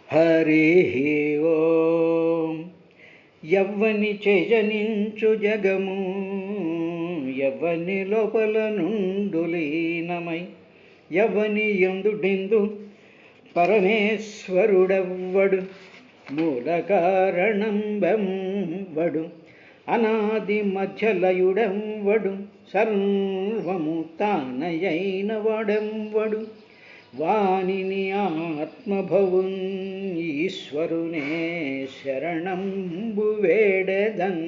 హరి ఓం. ఎవ్వని చేజనించు జగము, ఎవ్వని లోపల నుండు లీనమై, ఎవ్వని యందుడిందు పరమేశ్వరుడెవ్వడు, మూల కారణం వెంవడు, అనాది మధ్యలయుడెవ్వడు, సర్వము తానయైన వాడెవ్వడు, వానిని ఆత్మభవున్ ఈశ్వరునే శరణంబు వేడెదన్.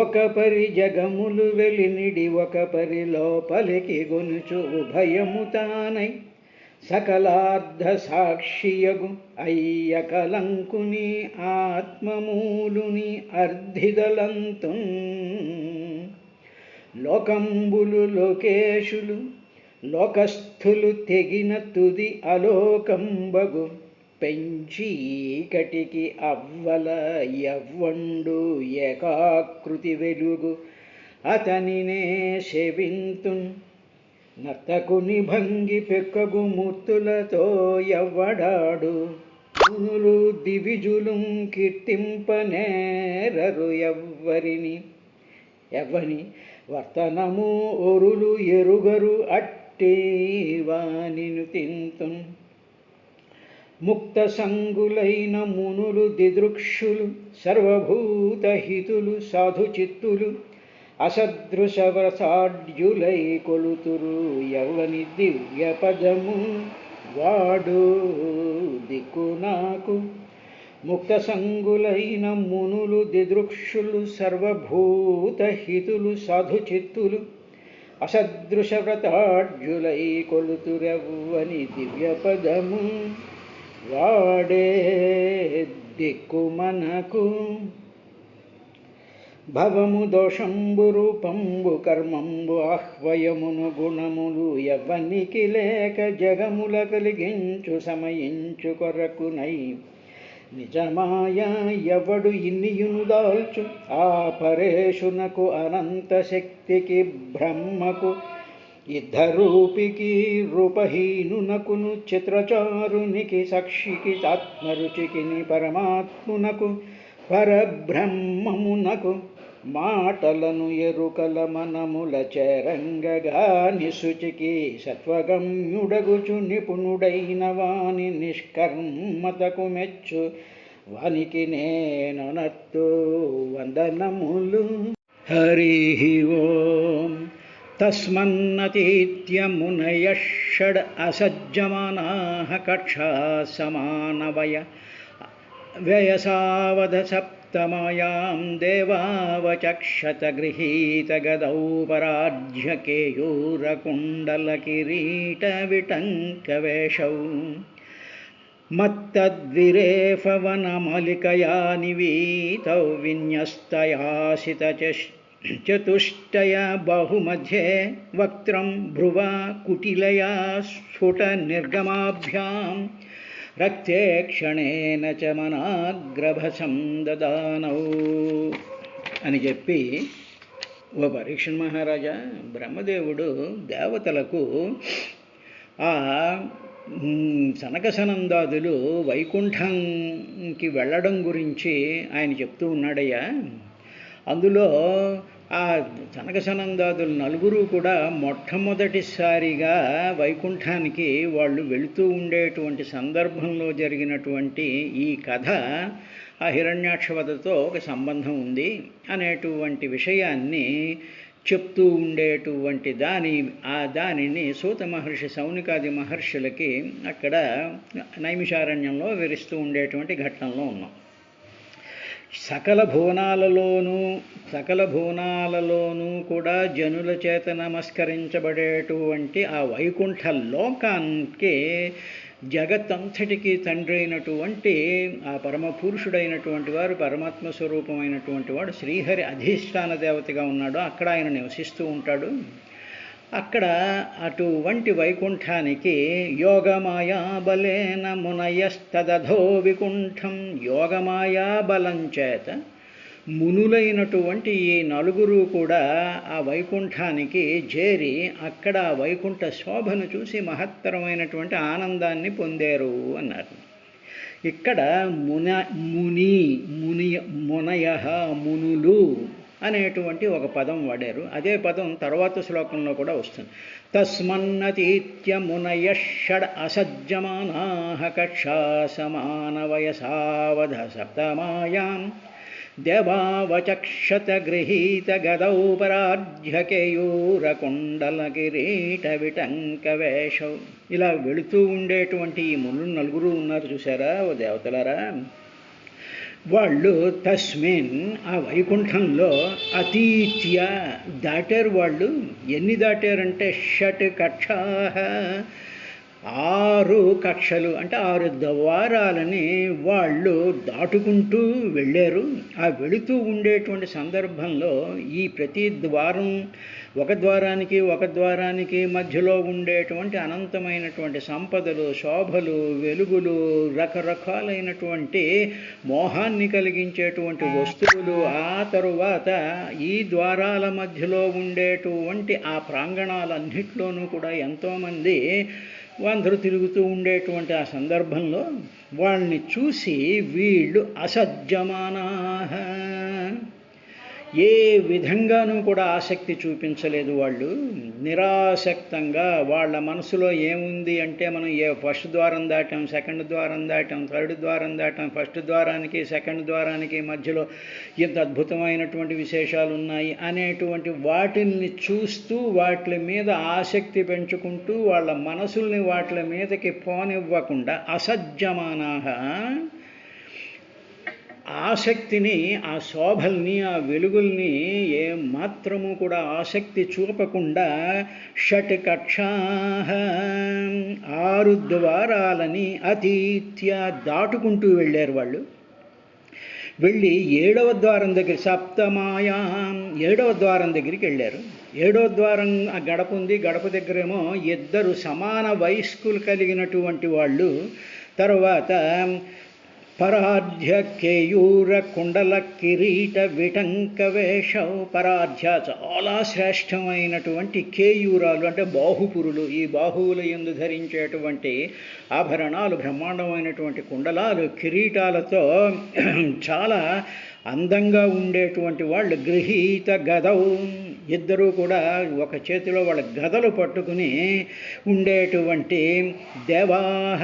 ఒక పరి జగములు వెలినిడి, ఒక పరి లోపలికి గొనుచు ఉభయము తానై, సకలార్ధ సాక్షియగు అయ్య కలంకుని ఆత్మమూలుని అర్ధిదలంతున్. లోకంబులు లోకేశులు లోకస్థులు తెగిన తుది అలోకంబగు, పెంచీకటికి అవ్వల ఎవ్వండు ఏకాకృతి వెలుగు, అతనినే సేవింతున్. నర్తకుని భంగి పెక్కగు మూర్తులతో ఎవ్వడాడు, మునులు దివిజులు కీర్తింపనేరరు ఎవ్వరిని. ఎవ్వని వర్తనము ఒరులు ఎరుగరు, అట్టి వానిను తింతున్. ముక్త సంగులైన మునులు దిదృక్షులు, సర్వభూతహితులు సాధుచిత్తులు, అసదృశవసాఢ్యులై కొలుతురు ఎవ్వని దివ్య పదము, వాడు దిక్కు నాకు. ముక్త సంగులైన మునులు దిదృక్షులు, సర్వభూతహితులు సాధుచిత్తులు, అసదృశవ్రతాఢ్యులై కొలుతురెవ్వని దివ్య పదము, వాడే దిక్కు మనకు. భవము దోషంబు రూపంబు కర్మంబు ఆహ్వయమును గుణములు ఎవ్వనికి లేక, జగముల కలిగించు సమయించు కొరకునై, నిజమాయ ఎవడు ఇన్నియును దాల్చు. ఆ పరేశునకు అనంత శక్తికి బ్రహ్మకు, ఇద్దరూపికి రూపహీనునకును, చిత్రచారునికి సాక్షికి, ఆత్మరుచికిని పరమాత్మునకు, పరబ్రహ్మమునకు, మాటలను ఎరుకల మనముల చేరంగగాని శుచికి, సత్వగమ్యుడగుచు నిపుణుడైన వాని నిష్కర్మతకు మెచ్చు, వానికి నేనొనత్తు వందనములు. హరి ఓం. తస్మన్నతీత్య మునయః షడ్ అసజ్జమానాః కక్షా సమానవయ వ్యయసావధ సప్తమాయాం దేవావచక్షత గృహీత గదౌ పరాజ్య కేయూరకుండల కిరీట విటంకవేషౌ మత్తద్విరేఫవనమలికయా నివీతౌ విన్యస్తయాసిత చతుష్టయ బాహుమధ్యే వక్త్రం భ్రువా కుటిలయా స్ఫుట నిర్గమాభ్యాం రక్తే క్షణేన చ మనాగ్రభసం దదానౌ అని చెప్పి, ఓ పరీక్షణ్ మహారాజా, బ్రహ్మదేవుడు దేవతలకు ఆ సనక సనందాదులు వైకుంఠంకి వెళ్ళడం గురించి ఆయన చెప్తూ ఉన్నాడయ్యా. అందులో ఆ సనక సనందాదులు నలుగురు కూడా మొట్టమొదటిసారిగా వైకుంఠానికి వాళ్ళు వెళుతూ ఉండేటువంటి సందర్భంలో జరిగినటువంటి ఈ కథ ఆ హిరణ్యాక్షవధతో ఒక సంబంధం ఉంది అనేటువంటి విషయాన్ని చెప్తూ ఉండేటువంటి దానిని సూత మహర్షి సౌనికాది మహర్షులకి అక్కడ నైమిషారణ్యంలో వివరిస్తూ ఉండేటువంటి ఘట్టంలో ఉన్నాం. సకల భువనాలలోనూ కూడా జనుల చేత నమస్కరించబడేటువంటి ఆ వైకుంఠ లోకానికి జగత్తంతటికి తండ్రి అయినటువంటి ఆ పరమ పురుషుడైనటువంటి వారు, పరమాత్మ స్వరూపమైనటువంటి వాడు శ్రీహరి అధిష్టాన దేవతగా ఉన్నాడు. అక్కడ ఆయన నివసిస్తూ ఉంటాడు. అక్కడ అటువంటి వైకుంఠానికి యోగమాయా బలేన మునయస్తదధో వికుంఠం, యోగమాయా బలం చేత మునులైనటువంటి ఈ నలుగురు కూడా ఆ వైకుంఠానికి చేరి అక్కడ ఆ వైకుంఠ శోభను చూసి మహత్తరమైనటువంటి ఆనందాన్ని పొందారు అన్నారు. ఇక్కడ ముని మునయ మునులు అనేటువంటి ఒక పదం వాడారు. అదే పదం తర్వాత శ్లోకంలో కూడా వస్తుంది. తస్మన్నతీత్య మునయ షడ్ అసజ్జమానాః కక్షా సమాన వయసావధ సప్తమాయాం దేవావచక్షత గృహీత గదౌ పరాధ్య కేయూర కుండల కిరీట విటంక వేషౌ. ఇలా వెళుతూ ఉండేటువంటి ఈ నలుగురు ఉన్నారు చూసారా ఓ దేవతలారా, వాళ్ళు తస్మిన్ ఆ వైకుంఠంలో అతీత్య దాటారు. వాళ్ళు ఎన్ని దాటారంటే షట్ కక్షా 6 కక్షలు అంటే 6 ద్వారాలని వాళ్ళు దాటుకుంటూ వెళ్ళారు. ఆ వెళుతూ ఉండేటువంటి సందర్భంలో ఈ ప్రతి ద్వారం ఒక ద్వారానికి మధ్యలో ఉండేటువంటి అనంతమైనటువంటి సంపదలు, శోభలు, వెలుగులు, రకరకాలైనటువంటి మోహాన్ని కలిగించేటువంటి వస్తువులు, ఆ తరువాత ఈ ద్వారాల మధ్యలో ఉండేటువంటి ఆ ప్రాంగణాలన్నింటిలోనూ కూడా ఎంతోమంది అందరూ తిరుగుతూ ఉండేటువంటి ఆ సందర్భంలో వాళ్ళని చూసి వీళ్ళు అసజ్జమానాః ఏ విధంగానూ కూడా ఆసక్తి చూపించలేదు. వాళ్ళు నిరాసక్తంగా వాళ్ళ మనసులో ఏముంది అంటే మనం ఫస్ట్ ద్వారం దాటాం, సెకండ్ ద్వారం దాటాం, థర్డ్ ద్వారం దాటాం, ఫస్ట్ ద్వారానికి సెకండ్ ద్వారానికి మధ్యలో ఎంత అద్భుతమైనటువంటి విశేషాలు ఉన్నాయి అనేటువంటి వాటిని చూస్తూ వాటి మీద ఆసక్తి పెంచుకుంటూ వాళ్ళ మనసుల్ని వాటి మీదకి పోనివ్వకుండా అసజ్జమానాః ఆసక్తిని, ఆ శోభల్ని, ఆ వెలుగుల్ని ఏమాత్రము కూడా ఆసక్తి చూపకుండా షట్ కక్షాః 6 ద్వారాలని అతీత్య దాటుకుంటూ వెళ్ళారు. వాళ్ళు వెళ్ళి 7వ ద్వారం దగ్గర సప్తమాయాం 7వ ద్వారం దగ్గరికి వెళ్ళారు. 7వ ద్వారం ఆ గడప ఉంది. గడప దగ్గరేమో 2 సమాన వయస్కులు కలిగినటువంటి వాళ్ళు, తర్వాత పరాధ్య కేయూర కుండల కిరీట విటంక వేషౌ. పరాధ్య చాలా శ్రేష్టమైనటువంటి కేయూరాలు అంటే బాహుపురులు, ఈ బాహువుల యందు ధరించేటువంటి ఆభరణాలు, బ్రహ్మాండమైనటువంటి కుండలాలు, కిరీటాలతో చాలా అందంగా ఉండేటువంటి వాళ్ళు. గృహీత గదౌ 2 కూడా ఒక చేతిలో వాళ్ళ గదలు పట్టుకుని ఉండేటువంటి దేవాహ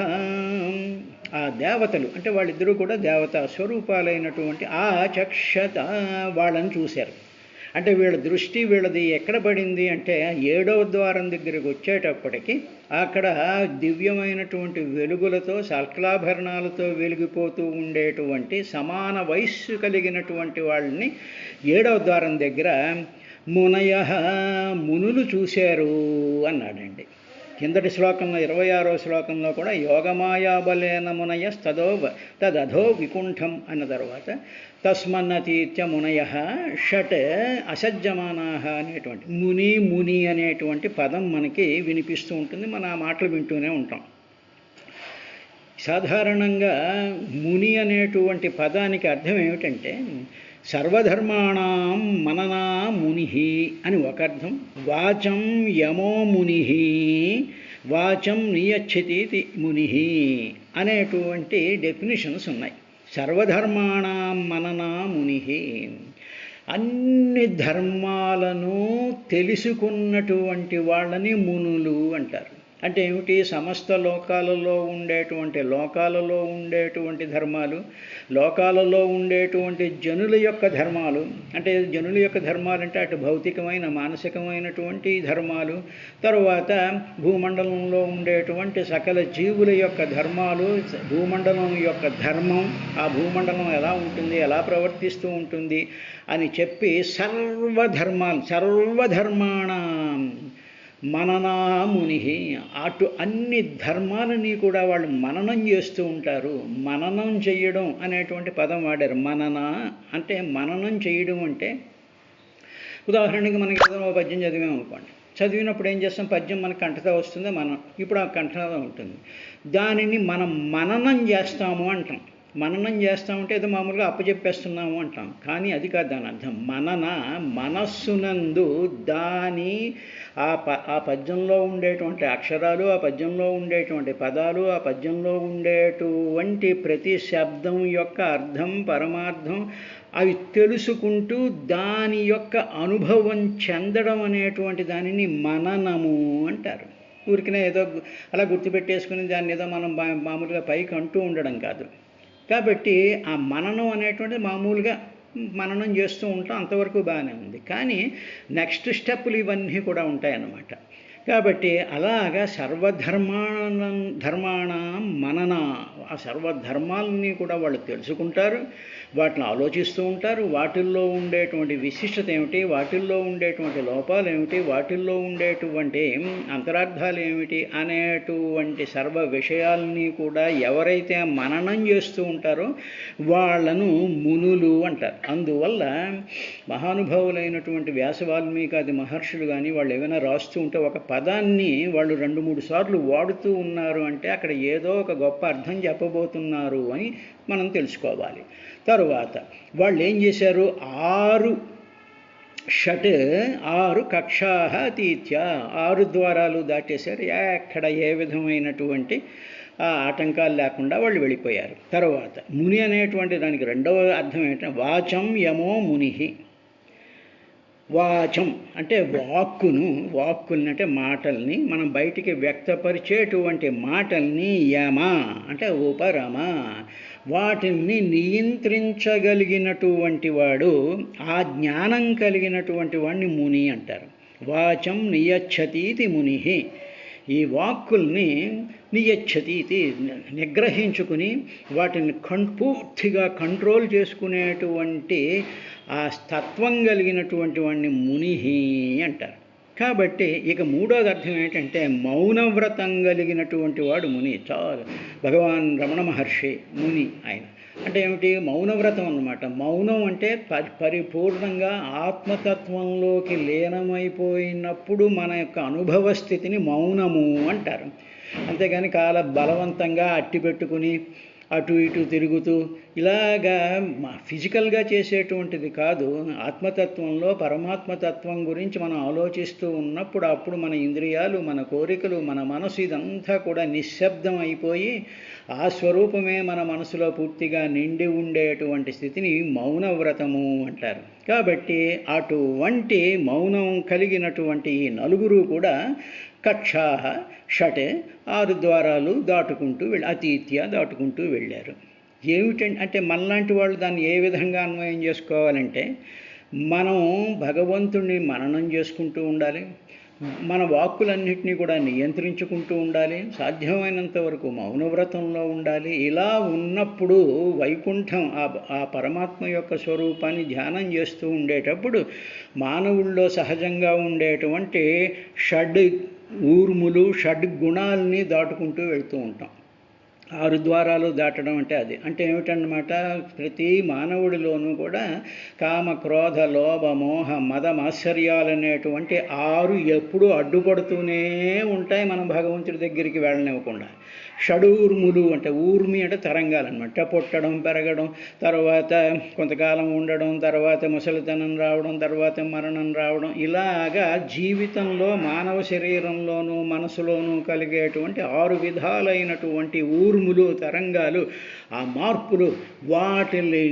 ఆ దేవతలు అంటే వాళ్ళిద్దరూ కూడా దేవతా స్వరూపాలైనటువంటి ఆ చక్షత వాళ్ళని చూశారు. అంటే వీళ్ళ దృష్టి వీళ్ళది ఎక్కడ పడింది అంటే 7వ ద్వారం దగ్గరికి వచ్చేటప్పటికి అక్కడ దివ్యమైనటువంటి వెలుగులతో సకలాభరణాలతో వెలిగిపోతూ ఉండేటువంటి సమాన వయస్సు కలిగినటువంటి వాళ్ళని 7వ ద్వారం దగ్గర మునులు చూశారు అన్నాడండి. కిందటి శ్లోకంలో 26వ శ్లోకంలో కూడా యోగమాయాబలేన తదధో వికుంఠం అన్న తర్వాత తస్మన్నతీత్య మునయ షట్ అసజ్జమానాః అనేటువంటి ముని అనేటువంటి పదం మనకి వినిపిస్తూ ఉంటుంది. మన ఆ మాటలు వింటూనే ఉంటాం. సాధారణంగా ముని అనేటువంటి పదానికి అర్థం ఏమిటంటే సర్వధర్మాణం మననా ముని అని ఒక అర్థం. వాచం యమో ముని వాచం నియచ్చతి ముని అనేటువంటి డెఫినిషన్స్ ఉన్నాయి. సర్వధర్మాణం మననా ముని అన్ని ధర్మాలను తెలుసుకున్నటువంటి వాళ్ళని మునులు అంటారు. అంటే ఏమిటి? సమస్త లోకాలలో ఉండేటువంటి ధర్మాలు, లోకాలలో ఉండేటువంటి జనుల యొక్క ధర్మాలు, అంటే జనుల యొక్క ధర్మాలు అంటే అటు భౌతికమైన మానసికమైనటువంటి ధర్మాలు, తరువాత భూమండలంలో ఉండేటువంటి సకల జీవుల యొక్క ధర్మాలు, భూమండలం యొక్క ధర్మం, ఆ భూమండలం ఎలా ఉంటుంది, ఎలా ప్రవర్తిస్తూ ఉంటుంది అని చెప్పి సర్వధర్మాణం మననా ముని అటు అన్ని ధర్మాలని కూడా వాళ్ళు మననం చేస్తూ ఉంటారు. మననం చేయడం అనేటువంటి పదం వాడారు. మనన అంటే మననం చేయడం అంటే ఉదాహరణకి మనకి ఏదైనా పద్యం చదివామనుకోండి, చదివినప్పుడు ఏం చేస్తాం? పద్యం మనకు కంఠతో వస్తుంది, మనం ఇప్పుడు ఆ కంఠతో ఉంటుంది. దానిని మనం మననం చేస్తాము అంటాం. మననం చేస్తామంటే ఏదో మామూలుగా అప్పచెప్పేస్తున్నాము అంటాం, కానీ అది కాదు దాని అర్థం. మనస్సునందు దాని ఆ పద్యంలో ఉండేటువంటి అక్షరాలు, ఆ పద్యంలో ఉండేటువంటి పదాలు, ఆ పద్యంలో ఉండేటువంటి ప్రతి శబ్దం యొక్క అర్థం పరమార్థం అవి తెలుసుకుంటూ దాని యొక్క అనుభవం చెందడం అనేటువంటి దానిని మననము అంటారు. ఊరికనే ఏదో అలా గుర్తుపెట్టేసుకుని దాన్ని ఏదో మనం మామూలుగా పైకి అంటూ ఉండడం కాదు. కాబట్టి ఆ మననం అనేటువంటిది మామూలుగా మననం చేస్తూ ఉంటాం, అంతవరకు బాగానే ఉంది. కానీ నెక్స్ట్ స్టెప్పులు ఇవన్నీ కూడా ఉంటాయన్నమాట. కాబట్టి అలాగా ధర్మాణం మనన, ఆ సర్వధర్మాలని కూడా వాళ్ళు తెలుసుకుంటారు, వాటిని ఆలోచిస్తూ ఉంటారు. వాటిల్లో ఉండేటువంటి విశిష్టత ఏమిటి, వాటిల్లో ఉండేటువంటి లోపాలు ఏమిటి, వాటిల్లో ఉండేటువంటి అంతరార్థాలు ఏమిటి అనేటువంటి సర్వ విషయాల్ని కూడా ఎవరైతే మననం చేస్తూ ఉంటారో వాళ్ళను మునులు అంటారు. అందువల్ల మహానుభావులైనటువంటి వ్యాస వాల్మీకాది మహర్షులు కానీ వాళ్ళు ఏమైనా రాస్తూ ఉంటే ఒక పదాన్ని వాళ్ళు 2-3 సార్లు వాడుతూ ఉన్నారు అంటే అక్కడ ఏదో ఒక గొప్ప అర్థం చెప్పబోతున్నారు అని మనం తెలుసుకోవాలి. తరువాత వాళ్ళు ఏం చేశారు, 6 కక్షాహ అతీత్య, 6 ద్వారాలు దాటేశారు. ఎక్కడ ఏ విధమైనటువంటి ఆటంకాలు లేకుండా వాళ్ళు వెళ్ళిపోయారు. తర్వాత ముని అనేటువంటి దానికి రెండవ అర్థం ఏంటంటే వాచం యమో ముని. వాచం అంటే వాక్కుల్ని అంటే మాటల్ని, మనం బయటికి వ్యక్తపరిచేటువంటి మాటల్ని, యమ అంటే ఉపరమ, వాటిని నియంత్రించగలిగినటువంటి వాడు, ఆ జ్ఞానం కలిగినటువంటి వాడిని ముని అంటారు. వాచం నియచ్చతీతి ముని. ఈ వాక్కుల్ని నియచ్చతీతి నిగ్రహించుకుని వాటిని పూర్తిగా కంట్రోల్ చేసుకునేటువంటి ఆ తత్వం కలిగినటువంటి వాడిని ముని అంటారు. కాబట్టి ఇక మూడోది అర్థం ఏంటంటే మౌనవ్రతం కలిగినటువంటి వాడు ముని. చాలా భగవాన్ రమణ మహర్షి ముని ఆయన. అంటే ఏమిటి, మౌనవ్రతం అన్నమాట. మౌనం అంటే పరిపూర్ణంగా ఆత్మతత్వంలోకి లీనమైపోయినప్పుడు మన యొక్క అనుభవ స్థితిని మౌనము అంటారు. అంతేగాని బలవంతంగా అట్టి పెట్టుకుని అటు ఇటు తిరుగుతూ ఇలాగా ఫిజికల్గా చేసేటువంటిది కాదు. ఆత్మతత్వంలో పరమాత్మతత్వం గురించి మనం ఆలోచిస్తూ ఉన్నప్పుడు అప్పుడు మన ఇంద్రియాలు, మన కోరికలు, మన మనసు ఇదంతా కూడా నిశ్శబ్దం అయిపోయి ఆ స్వరూపమే మన మనసులో పూర్తిగా నిండి ఉండేటువంటి స్థితిని మౌనవ్రతము అంటారు. కాబట్టి అటువంటి మౌనం కలిగినటువంటి ఈ నలుగురు కూడా కక్షాహ 6 ద్వారాలు దాటుకుంటూ అతీత్య దాటుకుంటూ వెళ్ళారు. ఏమిటంటే మనలాంటి వాళ్ళు దాన్ని ఏ విధంగా అన్వయం చేసుకోవాలంటే మనం భగవంతుణ్ణి మననం చేసుకుంటూ ఉండాలి, మన వాక్కులన్నింటినీ కూడా నియంత్రించుకుంటూ ఉండాలి, సాధ్యమైనంత వరకు మౌనవ్రతంలో ఉండాలి. ఇలా ఉన్నప్పుడు వైకుంఠం ఆ పరమాత్మ యొక్క స్వరూపాన్ని ధ్యానం చేస్తూ ఉండేటప్పుడు మానవుల్లో సహజంగా ఉండేటువంటి షడ్గుణాలని దాటుకుంటూ వెళ్తూ ఉంటాం. 6 ద్వారాలు దాటడం అంటే అది. అంటే ఏమిటన్నమాట, ప్రతి మానవుడిలోనూ కూడా కామ క్రోధ లోభ మోహ మద మాత్సర్యాలనేటువంటి 6 ఎప్పుడూ అడ్డుపడుతూనే ఉంటాయి మనం భగవంతుడి దగ్గరికి వెళ్ళనివ్వకుండా. షడూర్ములు అంటే ఊర్మి అంటే తరంగాలన్నమాట. పుట్టడం, పెరగడం, తర్వాత కొంతకాలం ఉండడం, తర్వాత ముసలితనం రావడం, తర్వాత మరణం రావడం, ఇలాగా జీవితంలో మానవ శరీరంలోనూ మనసులోనూ కలిగేటువంటి 6 విధాలైనటువంటి ఊర్ములు తరంగాలు, ఆ మార్పులు, వాటిని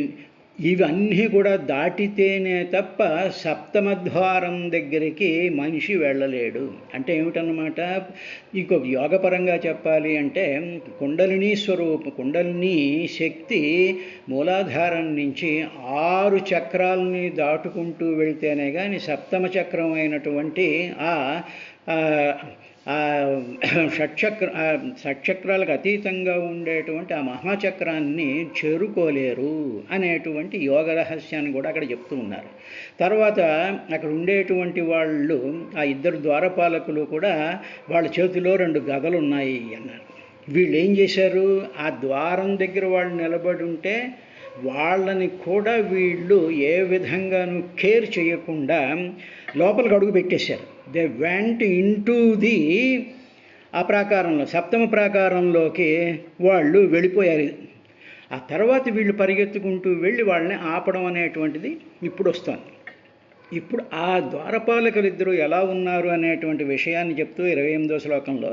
ఇవన్నీ కూడా దాటితేనే తప్ప సప్తమ ద్వారం దగ్గరికి మనిషి వెళ్ళలేడు. అంటే ఏమిటన్నమాట, ఇంకొక యోగపరంగా చెప్పాలి అంటే కుండలిని శక్తి మూలాధారం నుంచి 6 చక్రాలని దాటుకుంటూ వెళ్తేనే కానీ సప్తమ చక్రం అయినటువంటి షట్చక్రాలకు అతీతంగా ఉండేటువంటి ఆ మహాచక్రాన్ని చేరుకోలేరు అనేటువంటి యోగ రహస్యాన్ని కూడా అక్కడ చెప్తూ ఉన్నారు. తర్వాత అక్కడ ఉండేటువంటి వాళ్ళు, ఆ 2 ద్వారపాలకులు కూడా వాళ్ళ చేతిలో 2 గదలు ఉన్నాయి అన్నారు. వీళ్ళు ఏం చేశారు, ఆ ద్వారం దగ్గర వాళ్ళు నిలబడి ఉంటే వాళ్ళని కూడా వీళ్ళు ఏ విధంగానూ కేర్ చేయకుండా లోపలికి అడుగు పెట్టేశారు. దే వెంట్ ఇంటూ ఆ ప్రాకారంలో, సప్తమ ప్రాకారంలోకి వాళ్ళు వెళ్ళిపోయారు. ఆ తర్వాత వీళ్ళు పరిగెత్తుకుంటూ వెళ్ళి వాళ్ళని ఆపడం అనేటువంటిది ఇప్పుడు వస్తుంది. ఇప్పుడు ఆ ద్వారపాలకులిద్దరూ ఎలా ఉన్నారు అనేటువంటి విషయాన్ని చెప్తూ 28వ శ్లోకంలో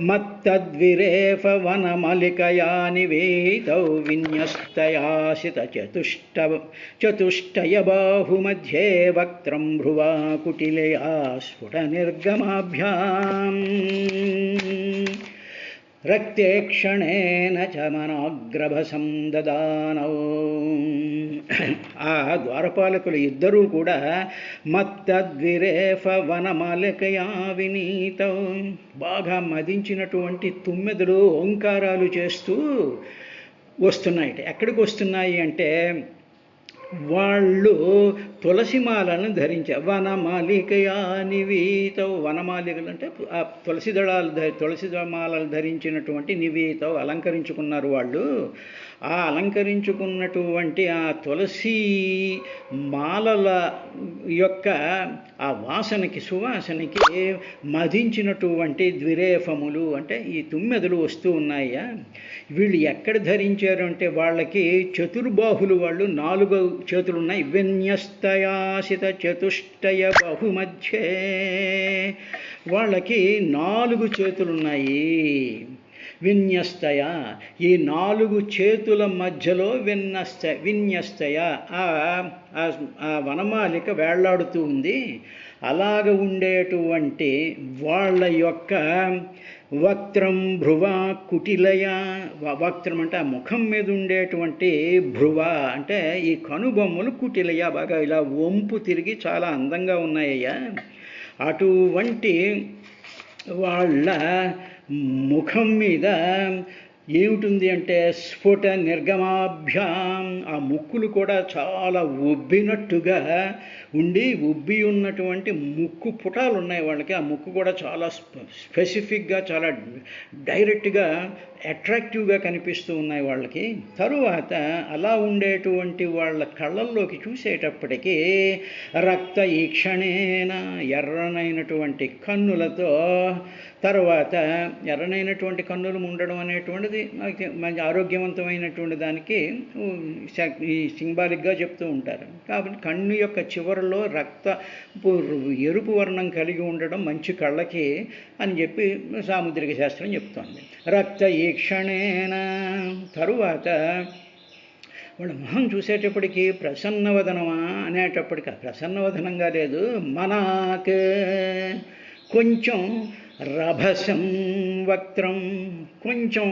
మత్తద్విరేఫ వనమలికయా నివేతౌ విన్యస్తయాసిత చతుష్టయ బాహుమధ్యే వక్త్రం భ్రువా కుటిలయా స్ఫుట నిర్గమాభ్యాం రక్తే క్షణేన చ మనాగ్రభసం దదానౌ. ఆ ద్వారపాలకులు ఇద్దరూ కూడా మత్తద్విరేఫ వనమాలికయా వినీతం, బాగా మదించినటువంటి తుమ్మెదలు ఓంకారాలు చేస్తూ వస్తున్నాయి. ఎక్కడికి వస్తున్నాయి అంటే వాళ్ళు తులసిమాలను ధరించారు. వనమాలికయా నివీతవు, వనమాలికలు అంటే ఆ తులసి మాలలు ధరించినటువంటి నివీతవు అలంకరించుకున్నారు వాళ్ళు. ఆ అలంకరించుకున్నటువంటి ఆ తులసి మాలల యొక్క ఆ వాసనకి సువాసనకి మదించినటువంటి ద్విరేఫములు అంటే ఈ తుమ్మెదలు వస్తూ ఉన్నాయా. వీళ్ళు ఎక్కడ ధరించారు అంటే వాళ్ళకి చతుర్బాహులు, వాళ్ళు 4 చేతులు ఉన్నాయి. విన్యస్తయాసిత చతుష్టయ బహుమధ్యే, వాళ్ళకి 4 చేతులున్నాయి. విన్యస్తయ, ఈ 4 చేతుల మధ్యలో విన్యస్తయ ఆ వనమాలిక వేళ్లాడుతూ ఉంది. అలాగ ఉండేటువంటి వాళ్ళ యొక్క వక్త్రం భ్రువ కుటిలయ, వక్త్రం అంటే ఆ ముఖం మీద ఉండేటువంటి భ్రువ అంటే ఈ కనుబొమ్మలు కుటిలయ బాగా ఇలా వంపు తిరిగి చాలా అందంగా ఉన్నాయ్యా. అటువంటి వాళ్ళ ముఖం మీద ఏమిటుంది అంటే స్ఫుట నిర్గమాభ్యాం, ఆ ముక్కులు కూడా చాలా ఉబ్బినట్టుగా ఉండి ఉబ్బి ఉన్నటువంటి ముక్కు పుటాలు ఉన్నాయి వాళ్ళకి. ఆ ముక్కు కూడా చాలా స్పెసిఫిక్గా చాలా డైరెక్ట్గా అట్రాక్టివ్గా కనిపిస్తూ ఉన్నాయి వాళ్ళకి. తరువాత అలా ఉండేటువంటి వాళ్ళ కళ్ళల్లోకి చూసేటప్పటికీ రక్త ఈక్షణేన, ఎర్రనైనటువంటి కన్నులతో, తర్వాత ఎర్రనైనటువంటి కన్నులు ఉండడం అనేటువంటిది మంచి ఆరోగ్యవంతమైనటువంటి దానికి సింబాలిక్గా చెప్తూ ఉంటారు. కాబట్టి కన్ను యొక్క చివరిలో ఎరుపు వర్ణం కలిగి ఉండడం మంచి కళ్ళకి అని చెప్పి సాముద్రిక శాస్త్రం చెప్తోంది. రక్త ఈక్షణేన, తరువాత వాళ్ళ మొహం చూసేటప్పటికి ప్రసన్నవదనమా అనేటప్పటికి ప్రసన్నవదనంగా లేదు, మనాక్ కొంచెం రభసం వక్త్రం, కొంచెం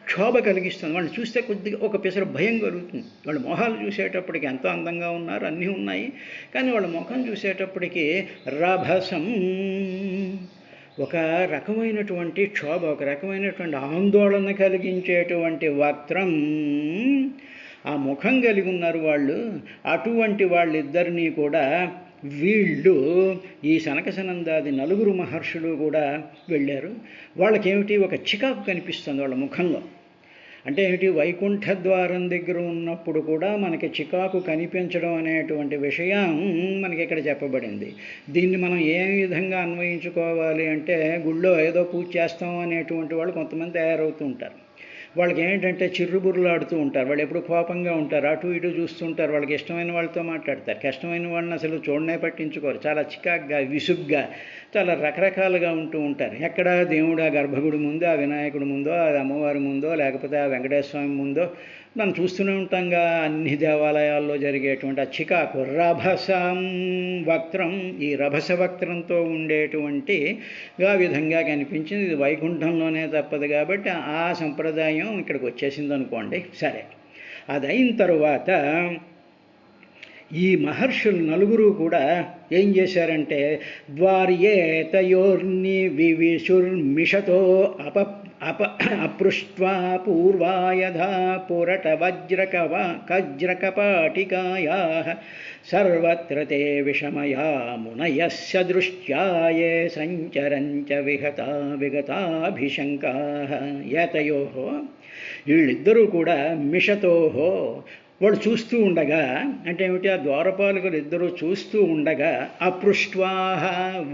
క్షోభ కలిగిస్తుంది. వాళ్ళు చూస్తే కొద్దిగా ఒక పిసర భయం కలుగుతుంది. వాళ్ళ మొహాలు చూసేటప్పటికి ఎంతో అందంగా ఉన్నారు, అన్నీ ఉన్నాయి, కానీ వాళ్ళ ముఖం చూసేటప్పటికి రభసం, ఒక రకమైనటువంటి క్షోభ, ఒక రకమైనటువంటి ఆందోళన కలిగించేటువంటి వక్త్రం, ఆ ముఖం కలిగి ఉన్నారు వాళ్ళు. అటువంటి వాళ్ళిద్దరినీ కూడా వీళ్ళు ఈ సనకసనందాది 4 మహర్షులు కూడా వెళ్ళారు. వాళ్ళకేమిటి ఒక చికాకు కనిపిస్తుంది వాళ్ళ ముఖంలో. అంటే ఏమిటి, వైకుంఠ ద్వారం దగ్గర ఉన్నప్పుడు కూడా మనకి చికాకు కనిపించడం అనేటువంటి విషయం మనకి ఇక్కడ చెప్పబడింది. దీన్ని మనం ఏ విధంగా అన్వయించుకోవాలి అంటే, గుళ్ళో ఏదో పూజ చేస్తాం అనేటువంటి వాళ్ళు కొంతమంది తయారవుతూ ఉంటారు. వాళ్ళకి ఏంటంటే చిర్రుబుర్రులాడుతూ ఉంటారు, వాళ్ళు ఎప్పుడు కోపంగా ఉంటారు, అటు ఇటు చూస్తుంటారు, వాళ్ళకి ఇష్టమైన వాళ్ళతో మాట్లాడతారు, కష్టమైన వాళ్ళని అసలు చూడనే పట్టించుకోరు, చాలా చికాగ్గా విసుగ్గా చాలా రకరకాలుగా ఉంటూ ఉంటారు. ఎక్కడ దేవుడు ఆ గర్భగుడి ముందో, ఆ వినాయకుడి ముందో, ఆ అమ్మవారి ముందో, లేకపోతే ఆ వెంకటేశ్వర స్వామి ముందో మనం చూస్తూనే ఉంటాంగా. అన్ని దేవాలయాల్లో జరిగేటువంటి ఆ చికాకు రభసం వక్త్రం, ఈ రభస వక్త్రంతో ఉండేటువంటి విధంగా కనిపించింది. ఇది వైకుంఠంలోనే తప్పదు కాబట్టి ఆ సంప్రదాయం ఇక్కడికి వచ్చేసింది అనుకోండి. సరే, అది అయిన తరువాత ఈ మహర్షులు 4 కూడా ఏం చేశారంటే, ద్వార్యేతయోర్ని వివిశుర్మిషతో అపృష్ట్వా పూర్వాయధా పురట వజ్రకపాటికాయా సర్వత్ర తే విషమయా మునయస్య దృష్ట్యాయే సంచరంచ విగతాభిశంకా. ఏతయోః, వీళ్ళిద్దరూ కూడా మిషతోహో, వాళ్ళు చూస్తూ ఉండగా, అంటే ఏమిటి, ఆ ద్వారపాలకులు ఇద్దరూ చూస్తూ ఉండగా అపృష్ట్వాహ,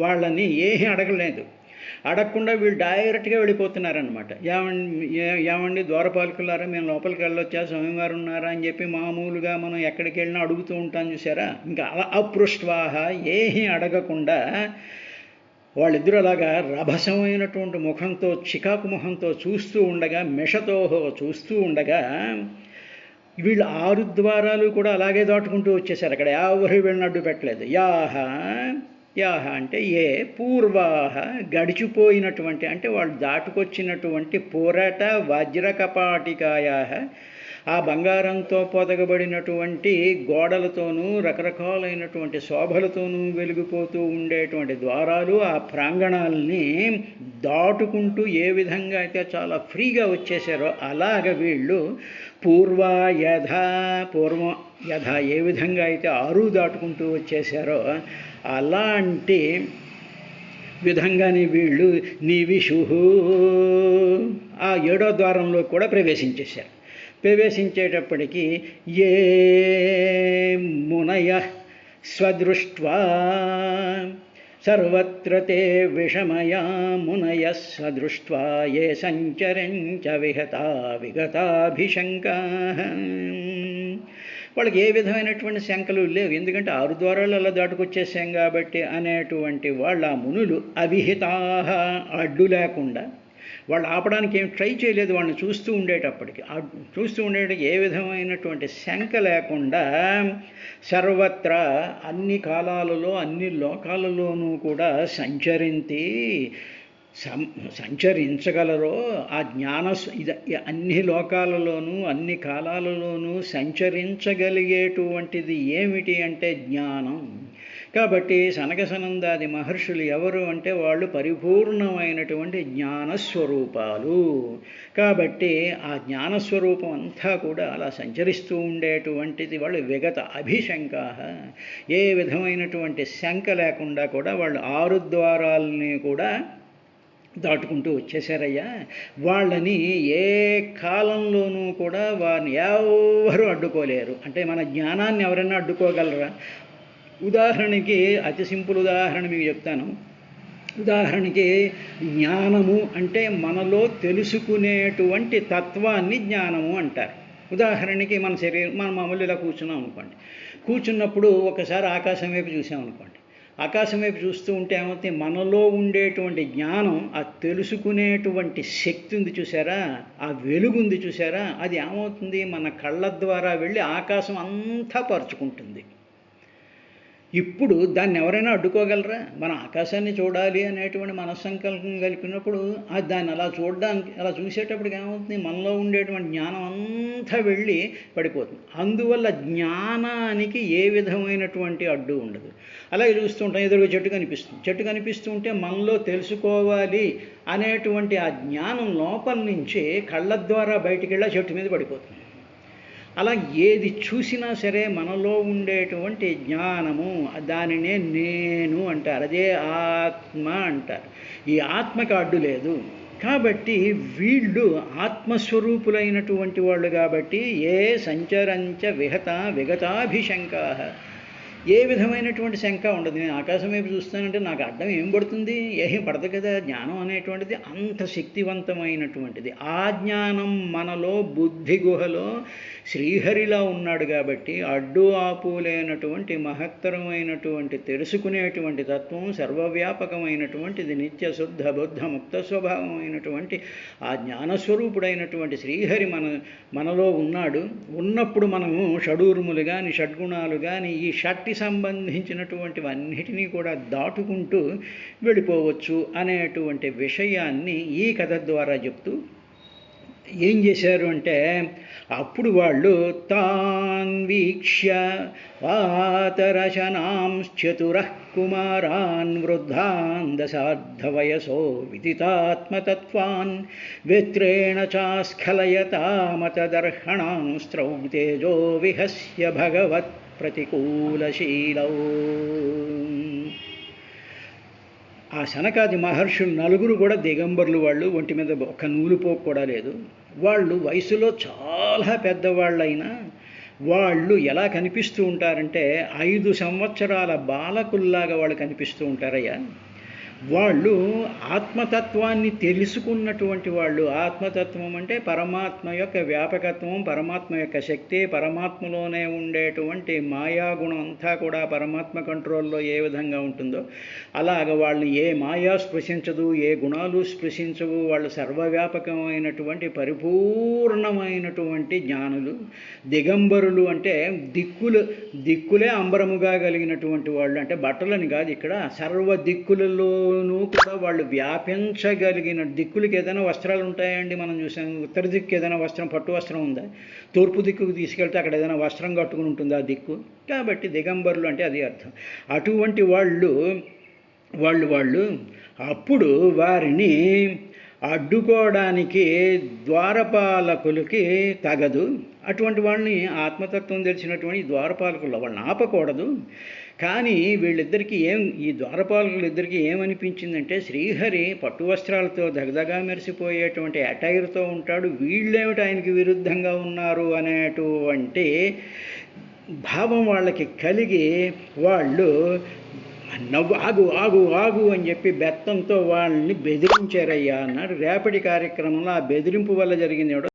వాళ్ళని ఏమీ అడగలేదు. అడగకుండా వీళ్ళు డైరెక్ట్గా వెళ్ళిపోతున్నారనమాట. ఏమండి ద్వారపాలకులారా, మేము లోపలికి వెళ్ళొచ్చా, స్వామివారు ఉన్నారా అని చెప్పి మామూలుగా మనం ఎక్కడికి వెళ్ళినా అడుగుతూ ఉంటాం చూసారా, ఇంకా అలా అపృష్ట్వాహ ఏమీ అడగకుండా వాళ్ళిద్దరూ అలాగా రభసమైనటువంటి ముఖంతో, చికాకు ముఖంతో చూస్తూ ఉండగా, మెషతోహో చూస్తూ ఉండగా, వీళ్ళు 6 ద్వారాలు కూడా అలాగే దాటుకుంటూ వచ్చేసారు. అక్కడ ఎవరు వీళ్ళని అడ్డు పెట్టలేదు. యాహ అంటే ఏ పూర్వాహ గడిచిపోయినటువంటి, అంటే వాళ్ళు దాటుకొచ్చినటువంటి పోరాట వజ్రకపాటికాయ, ఆ బంగారంతో పొదగబడినటువంటి గోడలతోనూ రకరకాలైనటువంటి శోభలతోనూ వెలిగిపోతూ ఉండేటువంటి ద్వారాలు, ఆ ప్రాంగణాలని దాటుకుంటూ ఏ విధంగా అయితే చాలా ఫ్రీగా వచ్చేసారో అలాగ వీళ్ళు పూర్వం యథ ఏ విధంగా అయితే 6 దాటుకుంటూ వచ్చేసారో అలాంటి విధంగానే వీళ్ళు నివిషుహు ఆ 7వ ద్వారంలో కూడా ప్రవేశించేశారు. ప్రవేశించేటప్పటికీ ఏ మునయ స్వదృష్ట్వా సర్వత్ర తే విషమయా మునయ స్వదృష్ట్వా ఏ సంచరించ విగతాభిశంకా. వాళ్ళకి ఏ విధమైనటువంటి శంకలు లేవు, ఎందుకంటే 6 ద్వారాలు అలా దాటుకొచ్చేసాం కాబట్టి అనేటువంటి వాళ్ళ మునులు అవిహితాహ అడ్డు లేకుండా, వాళ్ళు ఆపడానికి ఏం ట్రై చేయలేదు. వాళ్ళని చూస్తూ ఉండేటప్పటికి ఏ విధమైనటువంటి శంక లేకుండా సర్వత్రా అన్ని కాలాలలో అన్ని లోకాలలోనూ కూడా సంచరించగలరో ఆ అన్ని లోకాలలోనూ అన్ని కాలాలలోనూ సంచరించగలిగేటువంటిది ఏమిటి అంటే జ్ఞానం. కాబట్టి సనకసనందాది మహర్షులు ఎవరు అంటే వాళ్ళు పరిపూర్ణమైనటువంటి జ్ఞానస్వరూపాలు. కాబట్టి ఆ జ్ఞానస్వరూపం అంతా కూడా అలా సంచరిస్తూ ఉండేటువంటిది వాళ్ళు విగత అభిశంకా, ఏ విధమైనటువంటి శంక లేకుండా కూడా వాళ్ళు 6 ద్వారాలని కూడా దాటుకుంటూ వచ్చేసారయ్యా. వాళ్ళని ఏ కాలంలోనూ కూడా వారిని ఎవరు అడ్డుకోలేరు. అంటే మన జ్ఞానాన్ని ఎవరైనా అడ్డుకోగలరా? ఉదాహరణకి అతి సింపుల్ ఉదాహరణ మీకు చెప్తాను. ఉదాహరణకి జ్ఞానము అంటే మనలో తెలుసుకునేటువంటి తత్వాన్ని జ్ఞానము అంటారు. ఉదాహరణకి మన మామూలు ఇలా కూర్చున్నాం అనుకోండి. కూర్చున్నప్పుడు ఒకసారి ఆకాశం వైపు చూసామనుకోండి. ఆకాశం వైపు చూస్తూ ఉంటే ఏమవుతుంది, మనలో ఉండేటువంటి జ్ఞానం, ఆ తెలుసుకునేటువంటి శక్తి ఉంది చూసారా, ఆ వెలుగు ఉంది చూసారా, అది ఏమవుతుంది, మన కళ్ళ ద్వారా వెళ్ళి ఆకాశం అంతా పరుచుకుంటుంది. ఇప్పుడు దాన్ని ఎవరైనా అడ్డుకోగలరా? మన ఆకాశాన్ని చూడాలి అనేటువంటి మనస్సంకల్పం కలిపినప్పుడు దాన్ని అలా చూసేటప్పటికి ఏమవుతుంది, మనలో ఉండేటువంటి జ్ఞానం అంతా వెళ్ళి పడిపోతుంది. అందువల్ల జ్ఞానానికి ఏ విధమైనటువంటి అడ్డు ఉండదు. అలాగే చూస్తుంటాం, ఎదురుగా చెట్టు కనిపిస్తూ ఉంటే మనలో తెలుసుకోవాలి అనేటువంటి ఆ జ్ఞానం లోపల నుంచి కళ్ళ ద్వారా బయటికి వెళ్ళి చెట్టు మీద పడిపోతుంది. అలా ఏది చూసినా సరే మనలో ఉండేటువంటి జ్ఞానము, దానినే నేను అంటారు, అదే ఆత్మ అంటారు. ఈ ఆత్మకి అడ్డు లేదు. కాబట్టి వీళ్ళు ఆత్మస్వరూపులైనటువంటి వాళ్ళు కాబట్టి ఏ సంచరంచ విగతాభిశంకా, ఏ విధమైనటువంటి శంక ఉండదు. నేను ఆకాశం వైపు చూస్తానంటే నాకు అడ్డం ఏం పడుతుంది? ఏం పడదు కదా. జ్ఞానం అనేటువంటిది అంత శక్తివంతమైనటువంటిది. ఆ జ్ఞానం మనలో బుద్ధి గుహలో శ్రీహరిలా ఉన్నాడు కాబట్టి అడ్డు ఆపు లేనటువంటి మహత్తరమైనటువంటి తెలుసుకునేటువంటి తత్వం, సర్వవ్యాపకమైనటువంటిది, నిత్య శుద్ధ బుద్ధ ముక్త స్వభావమైనటువంటి ఆ జ్ఞానస్వరూపుడైనటువంటి శ్రీహరి మనలో ఉన్నాడు. ఉన్నప్పుడు మనము షడూర్ములు కానీ షడ్గుణాలు కానీ ఈ షట్టి సంబంధించినటువంటివన్నిటినీ కూడా దాటుకుంటూ వెళ్ళిపోవచ్చు అనేటువంటి విషయాన్ని ఈ కథ ద్వారా చెప్తూ ఏం చేశారు అంటే, అప్పుడు వాళ్ళు తాన్ వీక్ష్య వాతరశనాంశ్చతురః కుమారాన్ వృద్ధాన్ దశార్ధవయసో విదితాత్మతత్వాన్ విత్రేణ చాస్ఖలయతామతదర్హణాన్ స్రౌ తేజో విహస్య భగవత్ ప్రతికూలశీలౌ. ఆ శనకాది మహర్షులు 4 కూడా దిగంబరులు. వాళ్ళు ఒంటి మీద ఒక్క నూలుపోకు కూడా లేదు. వాళ్ళు వయసులో చాలా పెద్దవాళ్ళైనా వాళ్ళు ఎలా కనిపిస్తూ ఉంటారంటే 5 సంవత్సరాల బాలకుల్లాగా వాళ్ళు కనిపిస్తూ ఉంటారయ్యా. వాళ్ళు ఆత్మతత్వాన్ని తెలుసుకున్నటువంటి వాళ్ళు. ఆత్మతత్వం అంటే పరమాత్మ యొక్క వ్యాపకత్వం, పరమాత్మ యొక్క శక్తి, పరమాత్మలోనే ఉండేటువంటి మాయాగుణం అంతా కూడా పరమాత్మ కంట్రోల్లో ఏ విధంగా ఉంటుందో అలాగ వాళ్ళు ఏ మాయా స్పృశించదు, ఏ గుణాలు స్పృశించవు. వాళ్ళు సర్వవ్యాపకమైనటువంటి పరిపూర్ణమైనటువంటి జ్ఞానులు. దిగంబరులు అంటే దిక్కులే అంబరముగా కలిగినటువంటి వాళ్ళు. అంటే బట్టలని కాదు, ఇక్కడ సర్వ దిక్కులలోనూ కూడా వాళ్ళు వ్యాపించగలిగిన. దిక్కులకి ఏదైనా వస్త్రాలు ఉంటాయండి, మనం చూసాం. ఉత్తర దిక్కు ఏదైనా వస్త్రం, పట్టు వస్త్రం ఉందా? తూర్పు దిక్కుకు తీసుకెళ్తే అక్కడ ఏదైనా వస్త్రం కట్టుకుని ఉంటుంది ఆ దిక్కు. కాబట్టి దిగంబరులు అంటే అది అర్థం. అటువంటి వాళ్ళు అప్పుడు వారిని అడ్డుకోవడానికి ద్వారపాలకులకి తగదు. అటువంటి వాళ్ళని ఆత్మతత్వం తెలిసినటువంటి ద్వారపాలకులు వాళ్ళని ఆపకూడదు. కానీ ఈ ద్వారపాలకులిద్దరికీ ఏమనిపించిందంటే, శ్రీహరి పట్టు వస్త్రాలతో దగదగా మెరిసిపోయేటువంటి అటైర్తో ఉంటాడు, వీళ్ళేమిటి ఆయనకి విరుద్ధంగా ఉన్నారు అనేటువంటి భావం వాళ్ళకి కలిగి వాళ్ళు ఆగు ఆగు ఆగు అని చెప్పి బెత్తంతో వాళ్ళని బెదిరించారయ్యా అన్నారు. రేపటి కార్యక్రమంలో ఆ బెదిరింపు వల్ల జరిగింది